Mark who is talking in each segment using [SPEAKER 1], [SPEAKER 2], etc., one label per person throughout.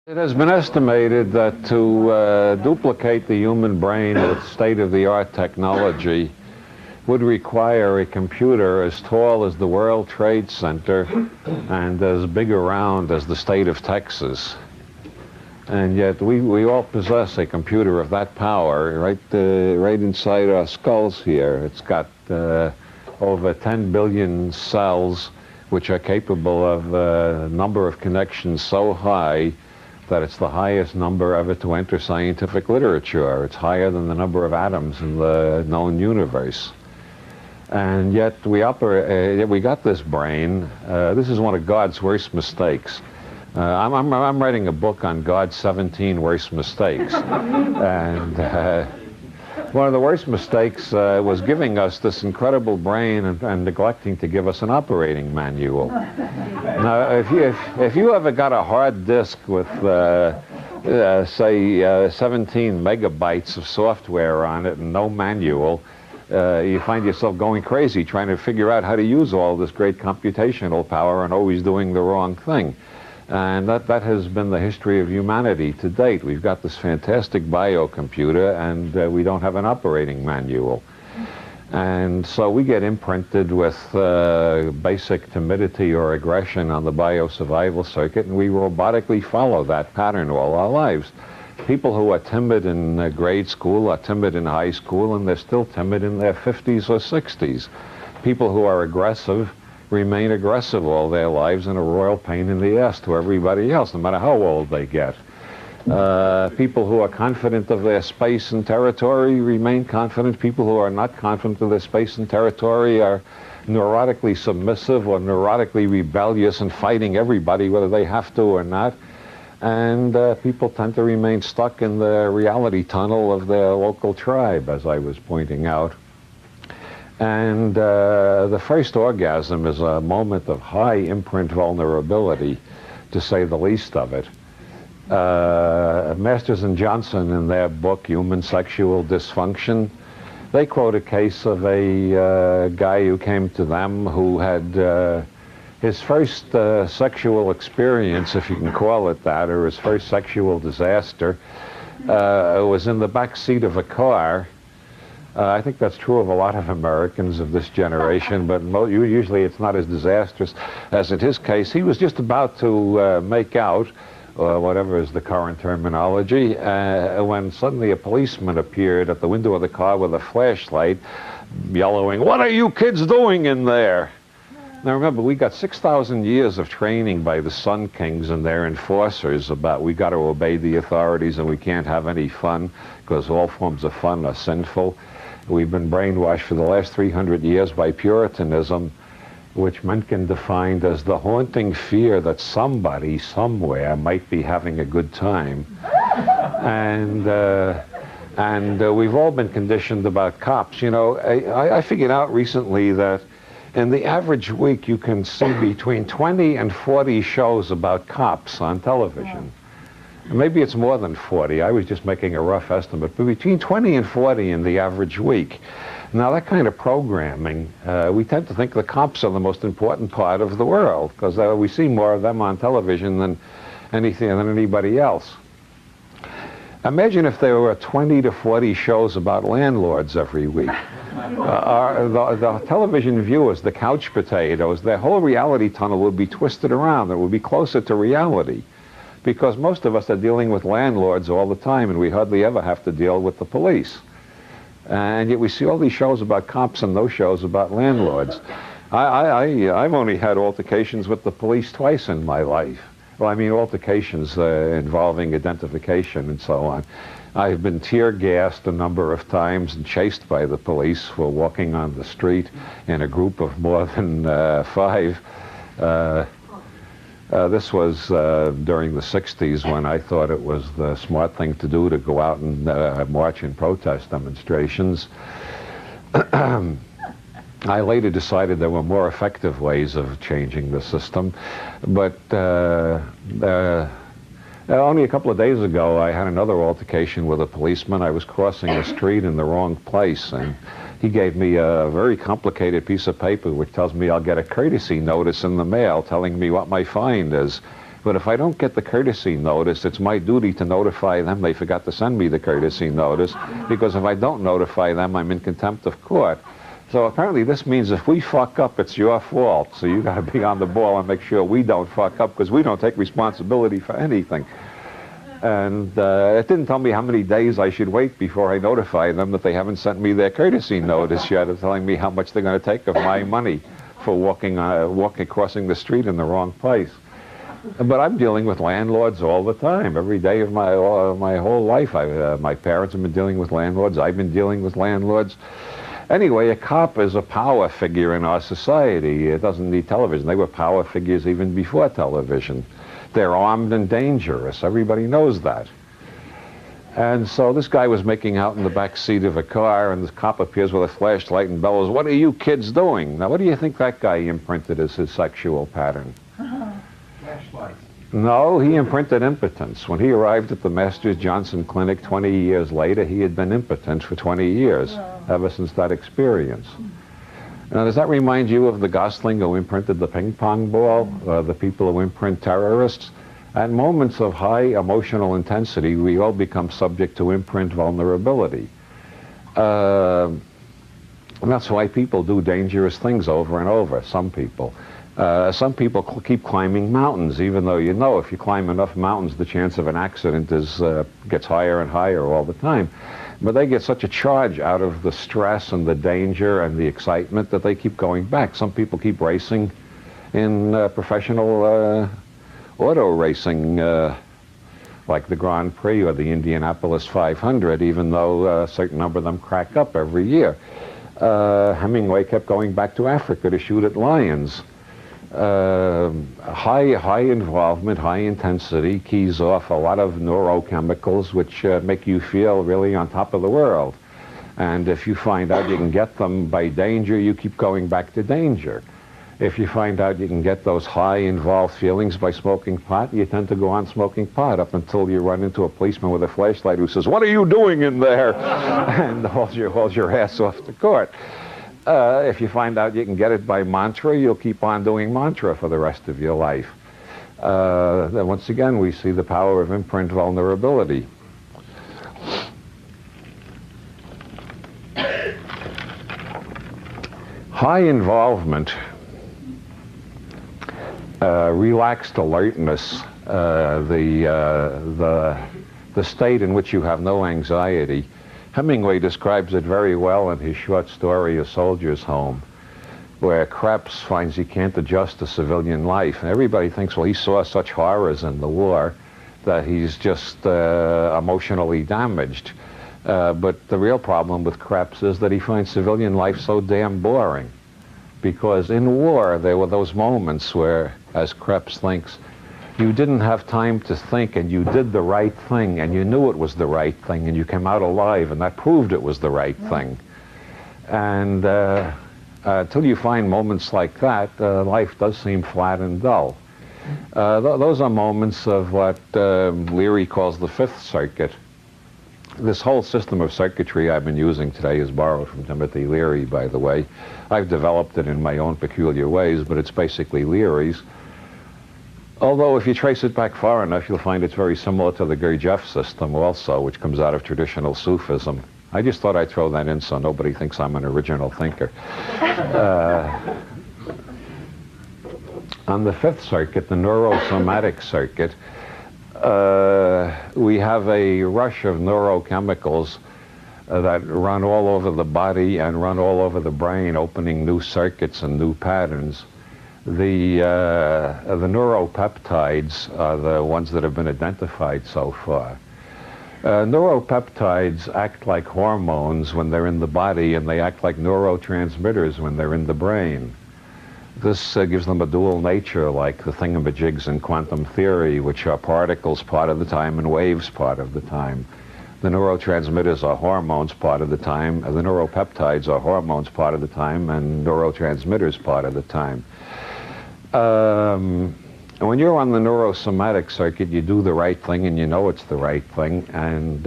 [SPEAKER 1] It has been estimated that to duplicate the human brain with state-of-the-art technology would require a computer as tall as the World Trade Center and as big around as the state of Texas. And yet we all possess a computer of that power right inside our skulls here. It's got over 10 billion cells which are capable of a number of connections so high that it's the highest number ever to enter scientific literature. It's higher than the number of atoms in the known universe. And yet we got this brain. This is one of God's worst mistakes. I'm writing a book on God's 17 worst mistakes. And one of the worst mistakes was giving us this incredible brain and neglecting to give us an operating manual. Now, if you ever got a hard disk with, say, 17 megabytes of software on it and no manual, you find yourself going crazy trying to figure out how to use all this great computational power and always doing the wrong thing. And that has been the history of humanity to date. We've got this fantastic biocomputer, and we don't have an operating manual. And so we get imprinted with basic timidity or aggression on the biosurvival circuit, and we robotically follow that pattern all our lives. People who are timid in grade school are timid in high school, and they're still timid in their 50s or 60s. People who are aggressive remain aggressive all their lives and a royal pain in the ass to everybody else, no matter how old they get. People who are confident of their space and territory remain confident. People who are not confident of their space and territory are neurotically submissive or neurotically rebellious and fighting everybody whether they have to or not. And people tend to remain stuck in the reality tunnel of their local tribe, as I was pointing out. And the first orgasm is a moment of high imprint vulnerability, to say the least of it. Masters and Johnson, in their book, Human Sexual Dysfunction, they quote a case of a guy who came to them who had his first sexual experience, if you can call it that, or his first sexual disaster, was in the back seat of a car. I think that's true of a lot of Americans of this generation, but usually it's not as disastrous as in his case. He was just about to make out, or whatever is the current terminology, when suddenly a policeman appeared at the window of the car with a flashlight, yellowing, "What are you kids doing in there?" Now remember, we got 6,000 years of training by the Sun Kings and their enforcers about we got to obey the authorities and we can't have any fun because all forms of fun are sinful. We've been brainwashed for the last 300 years by Puritanism, which Mencken defined as the haunting fear that somebody somewhere might be having a good time. And we've all been conditioned about cops. You know, I figured out recently that in the average week you can see between 20 and 40 shows about cops on television. Maybe it's more than 40. I was just making a rough estimate, but between 20 and 40 in the average week. Now that kind of programming, we tend to think the cops are the most important part of the world because we see more of them on television than anybody else. Imagine if there were 20 to 40 shows about landlords every week. The television viewers, the couch potatoes, their whole reality tunnel would be twisted around. It would be closer to reality. Because most of us are dealing with landlords all the time, and we hardly ever have to deal with the police. And yet we see all these shows about cops and no shows about landlords. I've only had altercations with the police twice in my life. Well, I mean altercations involving identification and so on. I've been tear gassed a number of times and chased by the police for walking on the street in a group of more than 5. This was during the 60s when I thought it was the smart thing to do to go out and march in protest demonstrations. I later decided there were more effective ways of changing the system, but only a couple of days ago I had another altercation with a policeman. I was crossing the street in the wrong place, and he gave me a very complicated piece of paper which tells me I'll get a courtesy notice in the mail telling me what my fine is, But if I don't get the courtesy notice, it's my duty to notify them they forgot to send me the courtesy notice, because if I don't notify them, I'm in contempt of court. So apparently this means if we fuck up, it's your fault. So you got to be on the ball and make sure we don't fuck up, because we don't take responsibility for anything. And it didn't tell me how many days I should wait before I notify them that they haven't sent me their courtesy notice yet, of telling me how much they're going to take of my money for crossing the street in the wrong place. But I'm dealing with landlords all the time, every day of my whole life. My parents have been dealing with landlords. I've been dealing with landlords. Anyway, a cop is a power figure in our society. It doesn't need television. They were power figures even before television. They're armed and dangerous. Everybody knows that. And so this guy was making out in the back seat of a car, and this cop appears with a flashlight and bellows, "What are you kids doing?" Now, what do you think that guy imprinted as his sexual pattern?
[SPEAKER 2] Flashlights.
[SPEAKER 1] No, he imprinted impotence. When he arrived at the Masters Johnson Clinic 20 years later, he had been impotent for 20 years, ever since that experience. Now, does that remind you of the Gosling who imprinted the ping pong ball, the people who imprint terrorists? At moments of high emotional intensity, we all become subject to imprint vulnerability. And that's why people do dangerous things over and over, some people. Some people keep climbing mountains, even though you know if you climb enough mountains, the chance of an accident gets higher and higher all the time. But they get such a charge out of the stress and the danger and the excitement that they keep going back. Some people keep racing in professional auto racing, like the Grand Prix or the Indianapolis 500, even though a certain number of them crack up every year. Hemingway kept going back to Africa to shoot at lions. High involvement, high intensity keys off a lot of neurochemicals which make you feel really on top of the world. And if you find out you can get them by danger, you keep going back to danger. If you find out you can get those high involved feelings by smoking pot, you tend to go on smoking pot up until you run into a policeman with a flashlight who says, "What are you doing in there?" and hauls your ass off to court. If you find out you can get it by mantra, you'll keep on doing mantra for the rest of your life. Then once again, we see the power of imprint vulnerability. High involvement, relaxed alertness, the state in which you have no anxiety. Hemingway describes it very well in his short story, A Soldier's Home, where Krebs finds he can't adjust to civilian life. And everybody thinks, well, he saw such horrors in the war that he's just emotionally damaged. But the real problem with Krebs is that he finds civilian life so damn boring. Because in war, there were those moments where, as Krebs thinks, you didn't have time to think, and you did the right thing, and you knew it was the right thing, and you came out alive, and that proved it was the right thing. And until you find moments like that, life does seem flat and dull. Those are moments of what Leary calls the Fifth Circuit. This whole system of circuitry I've been using today is borrowed from Timothy Leary, by the way. I've developed it in my own peculiar ways, but it's basically Leary's. Although if you trace it back far enough, you'll find it's very similar to the Gurdjieff system also, which comes out of traditional Sufism. I just thought I'd throw that in so nobody thinks I'm an original thinker. On the Fifth Circuit, the neurosomatic circuit, we have a rush of neurochemicals that run all over the body and run all over the brain, opening new circuits and new patterns. The neuropeptides are the ones that have been identified so far. Neuropeptides act like hormones when they're in the body, and they act like neurotransmitters when they're in the brain. This gives them a dual nature, like the thingamajigs in quantum theory, which are particles part of the time and waves part of the time. The neurotransmitters are hormones part of the time, the neuropeptides are hormones part of the time, and neurotransmitters part of the time. When you're on the neurosomatic circuit, you do the right thing and you know it's the right thing, and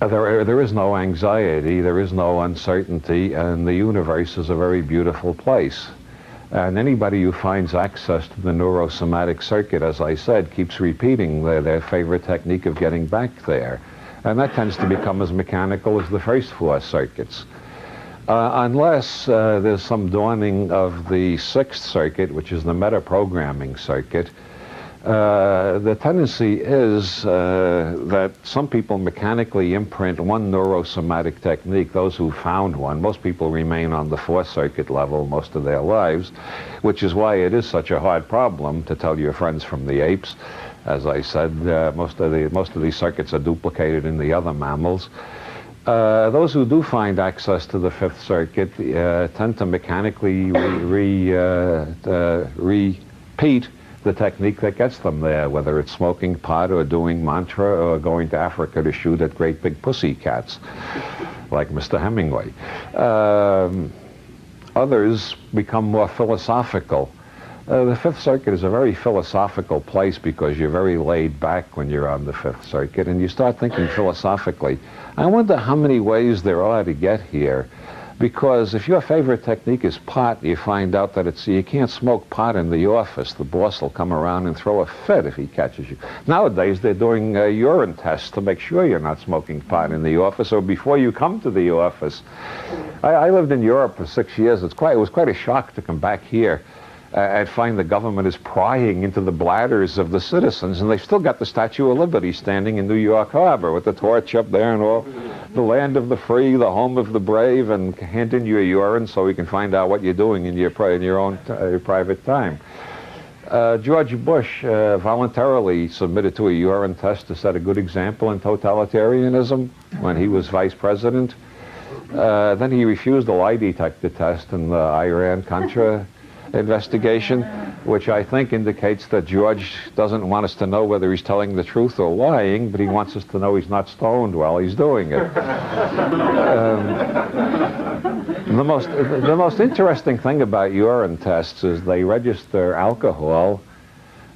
[SPEAKER 1] there is no anxiety, there is no uncertainty, and the universe is a very beautiful place. And anybody who finds access to the neurosomatic circuit, as I said, keeps repeating their favorite technique of getting back there. And that tends to become as mechanical as the first four circuits. Unless there's some dawning of the sixth circuit, which is the metaprogramming circuit, the tendency is that some people mechanically imprint one neurosomatic technique, those who found one. Most people remain on the fourth circuit level most of their lives, which is why it is such a hard problem to tell your friends from the apes. As I said, most of these circuits are duplicated in the other mammals. Those who do find access to the fifth circuit tend to mechanically repeat the technique that gets them there, whether it's smoking pot or doing mantra or going to Africa to shoot at great big pussy cats, like Mr. Hemingway. Others become more philosophical. The Fifth Circuit is a very philosophical place because you're very laid back when you're on the Fifth Circuit, and you start thinking philosophically. I wonder how many ways there are to get here, because if your favorite technique is pot, you find out that you can't smoke pot in the office. The boss will come around and throw a fit if he catches you. Nowadays, they're doing urine tests to make sure you're not smoking pot in the office or before you come to the office. I lived in Europe for 6 years. It was quite a shock to come back here and find the government is prying into the bladders of the citizens, and they've still got the Statue of Liberty standing in New York Harbor with the torch up there and all. The land of the free, the home of the brave, and hand in your urine so we can find out what you're doing in your own private time. George Bush voluntarily submitted to a urine test to set a good example in totalitarianism when he was vice president. Then he refused the lie detector test in the Iran-Contra investigation, which I think indicates that George doesn't want us to know whether he's telling the truth or lying, but he wants us to know he's not stoned while he's doing it. The most interesting thing about urine tests is they register alcohol,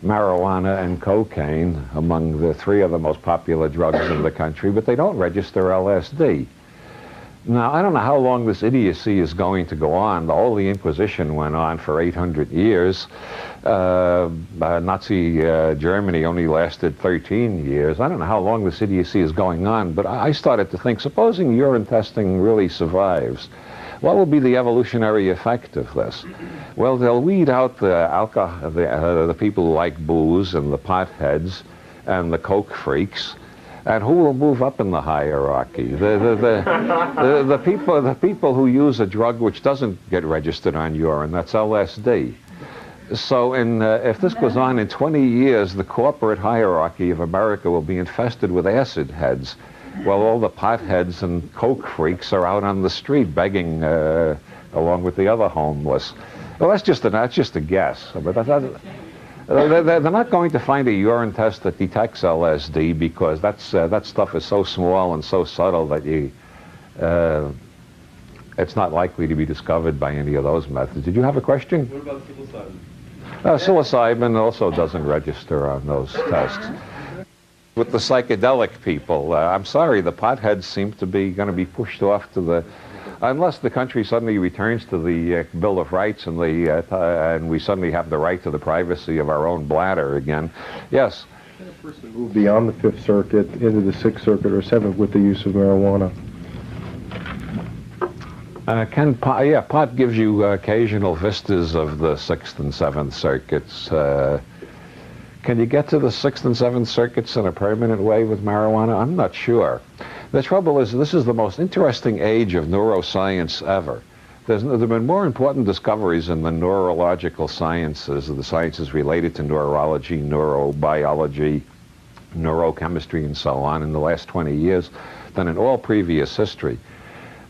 [SPEAKER 1] marijuana, and cocaine among the three of the most popular drugs in the country, but they don't register LSD. Now, I don't know how long this idiocy is going to go on. The Holy Inquisition went on for 800 years. Nazi Germany only lasted 13 years. I don't know how long this idiocy is going on, but I started to think, supposing urine testing really survives, what will be the evolutionary effect of this? Well, they'll weed out the people who like booze and the potheads and the coke freaks. And who will move up in the hierarchy? The people who use a drug which doesn't get registered on urine, that's LSD. So if this goes on in 20 years, the corporate hierarchy of America will be infested with acid heads, while all the potheads and coke freaks are out on the street begging along with the other homeless. Well, that's just a guess. But they're not going to find a urine test that detects LSD because that stuff is so small and so subtle that it's not likely to be discovered by any of those methods. Did you have a question?
[SPEAKER 2] What about psilocybin?
[SPEAKER 1] Psilocybin also doesn't register on those tests. With the psychedelic people, I'm sorry, the potheads seem to be going to be pushed off to the... Unless the country suddenly returns to the Bill of Rights and we suddenly have the right to the privacy of our own bladder again. Yes?
[SPEAKER 3] Can a person move beyond the Fifth Circuit into the Sixth Circuit or Seventh with the use of marijuana?
[SPEAKER 1] Pot gives you occasional vistas of the Sixth and Seventh Circuits. Can you get to the Sixth and Seventh Circuits in a permanent way with marijuana? I'm not sure. The trouble is, this is the most interesting age of neuroscience ever. There have been more important discoveries in the neurological sciences, the sciences related to neurology, neurobiology, neurochemistry, and so on in the last 20 years than in all previous history.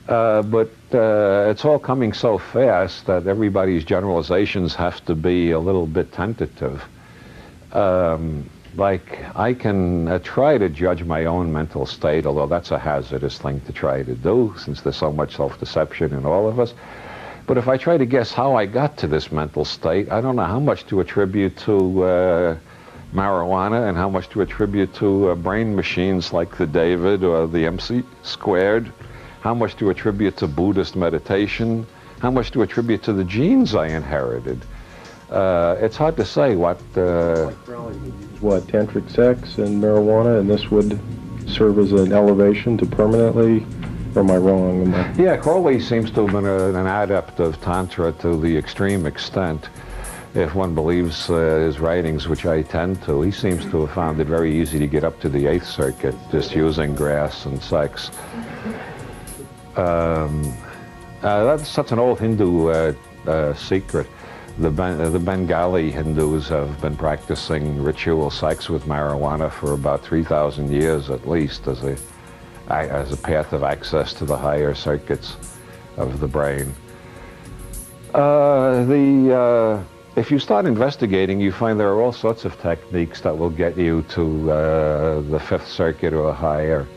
[SPEAKER 1] But it's all coming so fast that everybody's generalizations have to be a little bit tentative. Like, I can try to judge my own mental state, although that's a hazardous thing to try to do, since there's so much self-deception in all of us. But if I try to guess how I got to this mental state, I don't know how much to attribute to marijuana and how much to attribute to brain machines like the David or the MC squared, how much to attribute to Buddhist meditation, how much to attribute to the genes I inherited. It's hard to say what...
[SPEAKER 3] What, tantric sex and marijuana, and this would serve as an elevation to permanently, or am I wrong?
[SPEAKER 1] Yeah, Crowley seems to have been an adept of Tantra to the extreme extent. If one believes his writings, which I tend to, he seems to have found it very easy to get up to the 8th circuit just using grass and sex. That's such an old Hindu secret. The Bengali Hindus have been practicing ritual sex with marijuana for about 3,000 years at least as a path of access to the higher circuits of the brain. If you start investigating, you find there are all sorts of techniques that will get you to the 5th circuit or higher.